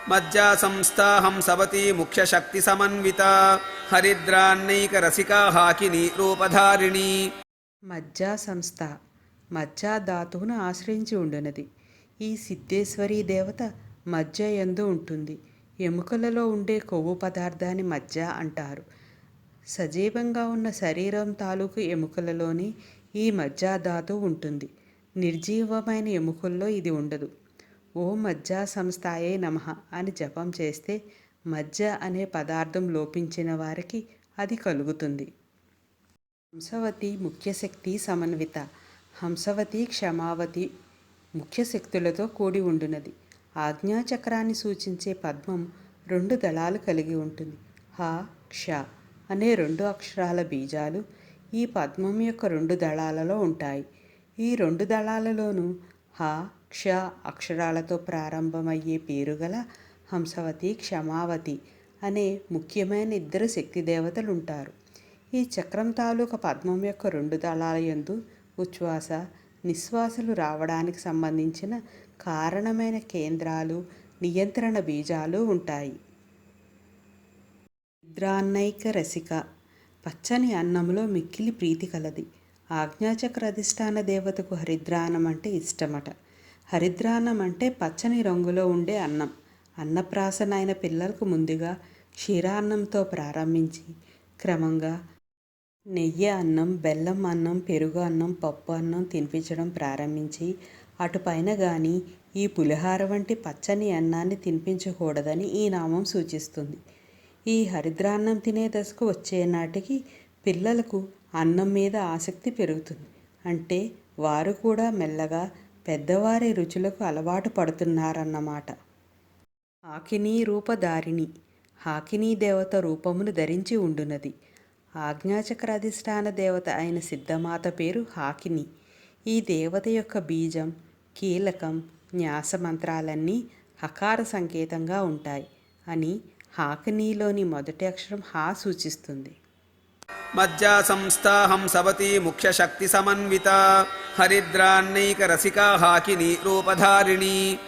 मज्जा संस्था हंसवती मुख्य शक्ति समन्विता हरिद्रान्नैक रसिका हाकिनी रूपधारिणी। మజ్జా సంస్థ మజ్జా ధాతువును ఆశ్రయించి ఉండునది. ఈ సిద్ధేశ్వరీ దేవత మజ్జ యందు ఉంటుంది. ఎముకలలో ఉండే కొవ్వు పదార్థాన్ని మజ్జ అంటారు. సజీవంగా ఉన్న శరీరం తాలూకు ఎముకలలోని ఈ మజ్జా ధాతువు ఉంటుంది. నిర్జీవమైన ఎముకల్లో ఇది ఉండదు. ఓం మజ్జా సంస్థాయే నమః అని జపం చేస్తే మజ్జ అనే పదార్థం లోపించిన వారికి అది కలుగుతుంది. హంసవతి ముఖ్యశక్తి సమన్విత. హంసవతి క్షమావతి ముఖ్యశక్తులతో కూడి ఉండునది. ఆజ్ఞాచక్రాన్ని సూచించే పద్మం 2 దళాలు కలిగి ఉంటుంది. హ క్ష అనే 2 అక్షరాల బీజాలు ఈ పద్మం యొక్క 2 దళాలలో ఉంటాయి. ఈ 2 దళాలలోనూ హ క్ష అక్షరాలతో ప్రారంభమయ్యే పేరుగల హంసవతి క్షమావతి అనే ముఖ్యమైన 2 శక్తి దేవతలుంటారు. ఈ చక్రం తాలూక పద్మం యొక్క 2 దళాల యందు ఉచ్ఛ్వాస నిశ్వాసలు రావడానికి సంబంధించిన కారణమైన కేంద్రాలు నియంత్రణ బీజాలు ఉంటాయి. హరిద్రాన్నైక రసిక పచ్చని అన్నంలో మిక్కిలి ప్రీతి కలది. ఆజ్ఞాచక్ర అధిష్టాన దేవతకు హరిద్రాన్నం అంటే ఇష్టమట. హరిద్రాన్నం అంటే పచ్చని రంగులో ఉండే అన్నం. అన్నప్రాసన అయిన పిల్లలకు ముందుగా క్షీరాన్నంతో ప్రారంభించి క్రమంగా నెయ్యి అన్నం, బెల్లం అన్నం, పెరుగు అన్నం, పప్పు అన్నం తినిపించడం ప్రారంభించి అటుపైన కానీ ఈ పులిహార వంటి పచ్చని అన్నాన్ని తినిపించకూడదని ఈ నామం సూచిస్తుంది. ఈ హరిద్రాన్నం తినే దశకు వచ్చే నాటికి పిల్లలకు అన్నం మీద ఆసక్తి పెరుగుతుంది. అంటే వారు కూడా మెల్లగా పెద్దవారి రుచులకు అలవాటు పడుతున్నారన్నమాట. హాకినీ రూపధారిణి హాకినీ దేవత రూపమును ధరించి ఉండునది. ఆజ్ఞాచక్రాధిష్టాన దేవత అయిన సిద్ధమాత పేరు హాకిని. ఈ దేవత యొక్క బీజం, కీలకం, న్యాస మంత్రాలన్నీ హకార సంకేతంగా ఉంటాయి అని హాకినీలోని మొదటి అక్షరం హా సూచిస్తుంది. मज्जा संस्था हंसवती मुख्य शक्ति समन्विता हरिद्रान्नैक रसिका हाकिनी रूपधारिणी।